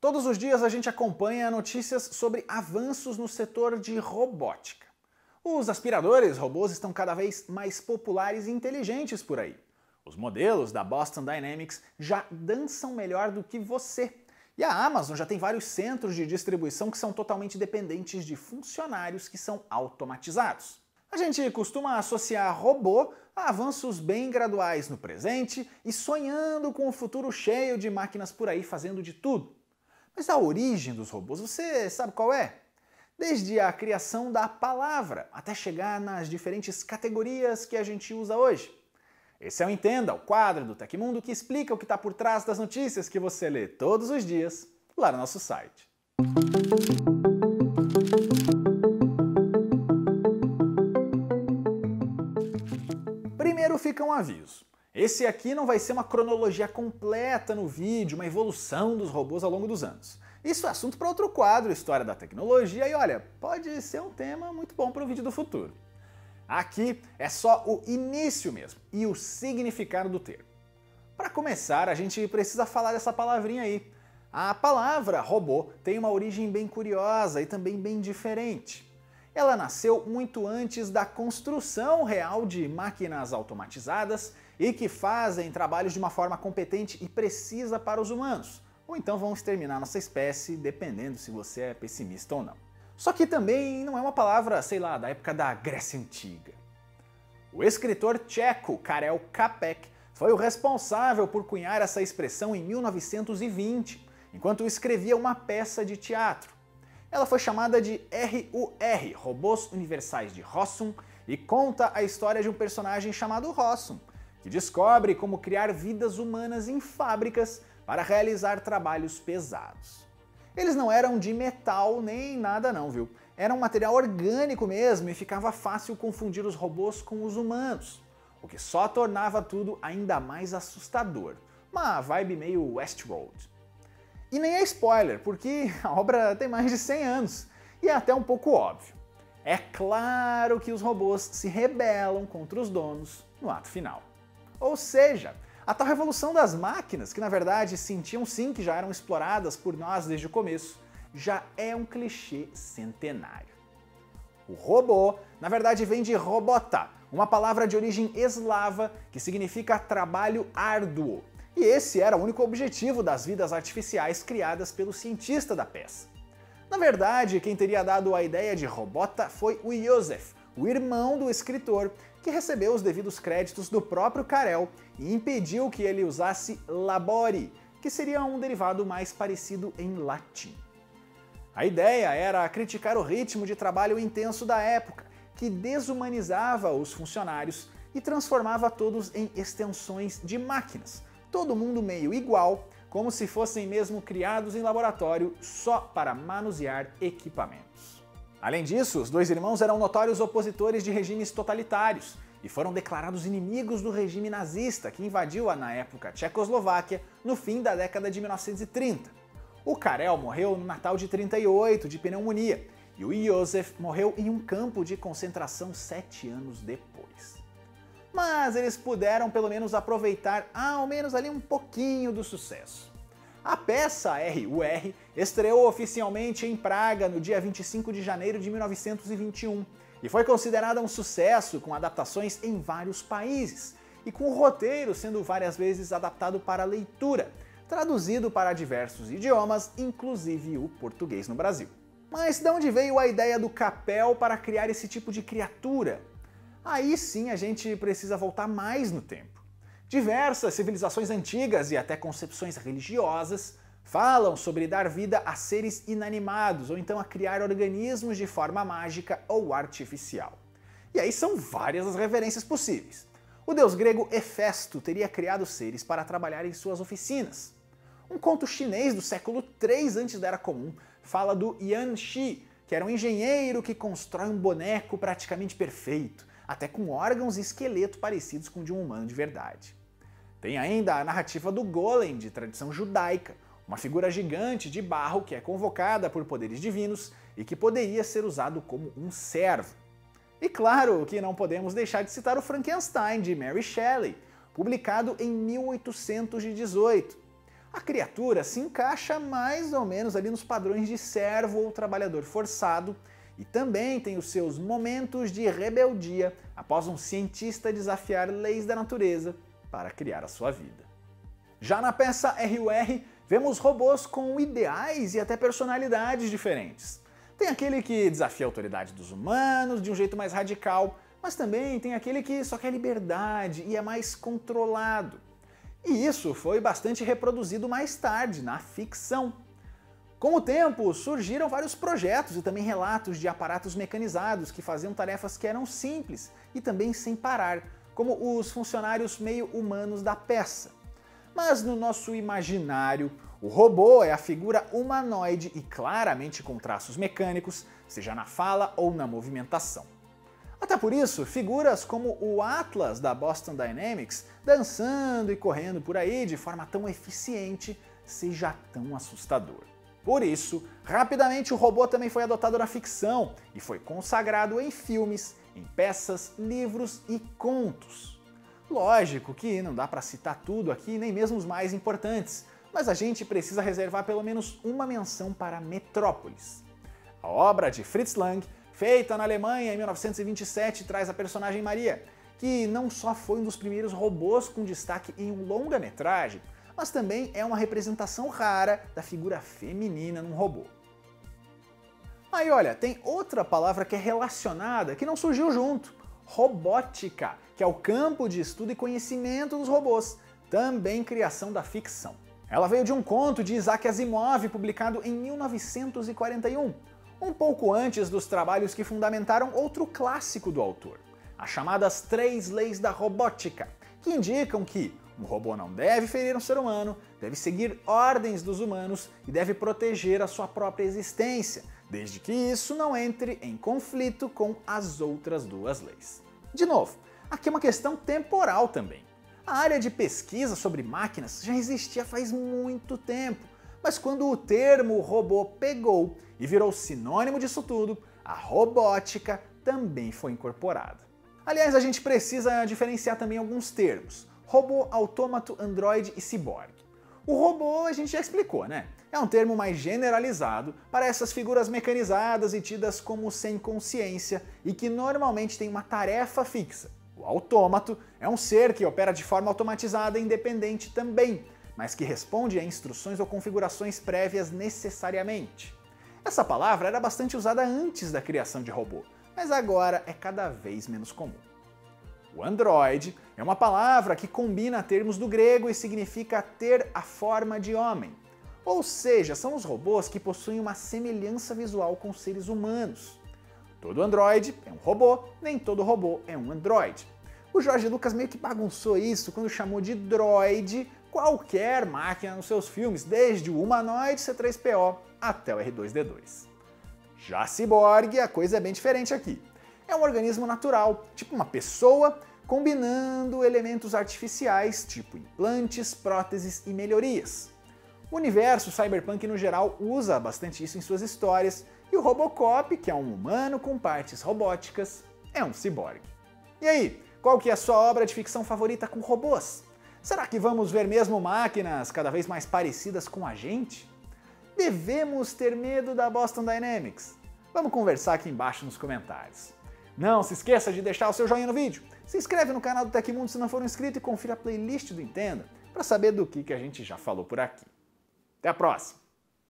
Todos os dias a gente acompanha notícias sobre avanços no setor de robótica. Os aspiradores robôs estão cada vez mais populares e inteligentes por aí. Os modelos da Boston Dynamics já dançam melhor do que você. E a Amazon já tem vários centros de distribuição que são totalmente dependentes de funcionários que são automatizados. A gente costuma associar robô a avanços bem graduais no presente e sonhando com um futuro cheio de máquinas por aí fazendo de tudo. Mas a origem dos robôs, você sabe qual é? Desde a criação da palavra até chegar nas diferentes categorias que a gente usa hoje. Esse é o Entenda, o quadro do Tecmundo que explica o que está por trás das notícias que você lê todos os dias lá no nosso site. Primeiro fica um aviso. Esse aqui não vai ser uma cronologia completa no vídeo, uma evolução dos robôs ao longo dos anos. Isso é assunto para outro quadro, História da Tecnologia, e olha, pode ser um tema muito bom para o vídeo do futuro. Aqui é só o início mesmo e o significado do termo. Para começar, a gente precisa falar dessa palavrinha aí. A palavra robô tem uma origem bem curiosa e também bem diferente. Ela nasceu muito antes da construção real de máquinas automatizadas e que fazem trabalhos de uma forma competente e precisa para os humanos, ou então vão exterminar nossa espécie, dependendo se você é pessimista ou não. Só que também não é uma palavra, sei lá, da época da Grécia Antiga. O escritor tcheco Karel Čapek foi o responsável por cunhar essa expressão em 1920, enquanto escrevia uma peça de teatro. Ela foi chamada de RUR, Robôs Universais de Rossum, e conta a história de um personagem chamado Rossum, que descobre como criar vidas humanas em fábricas para realizar trabalhos pesados. Eles não eram de metal nem nada não, viu? Era um material orgânico mesmo e ficava fácil confundir os robôs com os humanos, o que só tornava tudo ainda mais assustador. Uma vibe meio Westworld. E nem é spoiler, porque a obra tem mais de 100 anos e é até um pouco óbvio. É claro que os robôs se rebelam contra os donos no ato final. Ou seja, a tal revolução das máquinas, que na verdade sentiam sim que já eram exploradas por nós desde o começo, já é um clichê centenário. O robô, na verdade, vem de robota, uma palavra de origem eslava que significa trabalho árduo. E esse era o único objetivo das vidas artificiais criadas pelo cientista da peça. Na verdade, quem teria dado a ideia de robota foi o Joseph, o irmão do escritor, que recebeu os devidos créditos do próprio Karel e impediu que ele usasse labore, que seria um derivado mais parecido em latim. A ideia era criticar o ritmo de trabalho intenso da época, que desumanizava os funcionários e transformava todos em extensões de máquinas, todo mundo meio igual, como se fossem mesmo criados em laboratório só para manusear equipamentos. Além disso, os dois irmãos eram notórios opositores de regimes totalitários e foram declarados inimigos do regime nazista que invadiu na época Tchecoslováquia no fim da década de 1930. O Karel morreu no Natal de 38 de pneumonia e o Joseph morreu em um campo de concentração 7 anos depois. Mas eles puderam pelo menos aproveitar ao menos ali um pouquinho do sucesso. A peça RUR estreou oficialmente em Praga no dia 25 de janeiro de 1921 e foi considerada um sucesso com adaptações em vários países e com o roteiro sendo várias vezes adaptado para leitura, traduzido para diversos idiomas, inclusive o português no Brasil. Mas de onde veio a ideia do Capel para criar esse tipo de criatura? Aí sim a gente precisa voltar mais no tempo. Diversas civilizações antigas e até concepções religiosas falam sobre dar vida a seres inanimados ou então a criar organismos de forma mágica ou artificial. E aí são várias as referências possíveis. O deus grego Hefesto teria criado seres para trabalhar em suas oficinas. Um conto chinês do século III antes da Era Comum fala do Yan Shi, que era um engenheiro que constrói um boneco praticamente perfeito, até com órgãos e esqueleto parecidos com o de um humano de verdade. Tem ainda a narrativa do Golem, de tradição judaica, uma figura gigante de barro que é convocada por poderes divinos e que poderia ser usado como um servo. E claro que não podemos deixar de citar o Frankenstein, de Mary Shelley, publicado em 1818. A criatura se encaixa mais ou menos ali nos padrões de servo ou trabalhador forçado e também tem os seus momentos de rebeldia após um cientista desafiar leis da natureza para criar a sua vida. Já na peça RUR, vemos robôs com ideais e até personalidades diferentes. Tem aquele que desafia a autoridade dos humanos de um jeito mais radical, mas também tem aquele que só quer liberdade e é mais controlado. E isso foi bastante reproduzido mais tarde, na ficção. Com o tempo, surgiram vários projetos e também relatos de aparatos mecanizados que faziam tarefas que eram simples e também sem parar, como os funcionários meio humanos da peça. Mas no nosso imaginário, o robô é a figura humanoide e claramente com traços mecânicos, seja na fala ou na movimentação. Até por isso, figuras como o Atlas da Boston Dynamics, dançando e correndo por aí de forma tão eficiente, seja tão assustador. Por isso, rapidamente o robô também foi adotado na ficção e foi consagrado em filmes, em peças, livros e contos. Lógico que não dá para citar tudo aqui, nem mesmo os mais importantes, mas a gente precisa reservar pelo menos uma menção para Metrópolis. A obra de Fritz Lang, feita na Alemanha em 1927, traz a personagem Maria, que não só foi um dos primeiros robôs com destaque em um longa-metragem, mas também é uma representação rara da figura feminina num robô. Aí olha, tem outra palavra que é relacionada, que não surgiu junto, robótica, que é o campo de estudo e conhecimento dos robôs, também criação da ficção. Ela veio de um conto de Isaac Asimov, publicado em 1941, um pouco antes dos trabalhos que fundamentaram outro clássico do autor, as chamadas 3 leis da robótica, que indicam que um robô não deve ferir um ser humano, deve seguir ordens dos humanos e deve proteger a sua própria existência, desde que isso não entre em conflito com as outras 2 leis. De novo, aqui é uma questão temporal também. A área de pesquisa sobre máquinas já existia faz muito tempo, mas quando o termo robô pegou e virou sinônimo disso tudo, a robótica também foi incorporada. Aliás, a gente precisa diferenciar também alguns termos: robô, autômato, androide e ciborgue. O robô a gente já explicou, né? É um termo mais generalizado para essas figuras mecanizadas e tidas como sem consciência e que normalmente tem uma tarefa fixa. O autômato é um ser que opera de forma automatizada e independente também, mas que responde a instruções ou configurações prévias necessariamente. Essa palavra era bastante usada antes da criação de robô, mas agora é cada vez menos comum. O androide é uma palavra que combina termos do grego e significa ter a forma de homem. Ou seja, são os robôs que possuem uma semelhança visual com seres humanos. Todo androide é um robô, nem todo robô é um androide. O Jorge Lucas meio que bagunçou isso quando chamou de droide qualquer máquina nos seus filmes, desde o humanoide C3PO até o R2-D2. Já ciborgue, a coisa é bem diferente aqui. É um organismo natural, tipo uma pessoa, combinando elementos artificiais, tipo implantes, próteses e melhorias. O universo cyberpunk no geral usa bastante isso em suas histórias, e o Robocop, que é um humano com partes robóticas, é um ciborgue. E aí, qual que é a sua obra de ficção favorita com robôs? Será que vamos ver mesmo máquinas cada vez mais parecidas com a gente? Devemos ter medo da Boston Dynamics? Vamos conversar aqui embaixo nos comentários. Não se esqueça de deixar o seu joinha no vídeo, se inscreve no canal do Tecmundo se não for inscrito e confira a playlist do Entenda para saber do que a gente já falou por aqui. Até a próxima!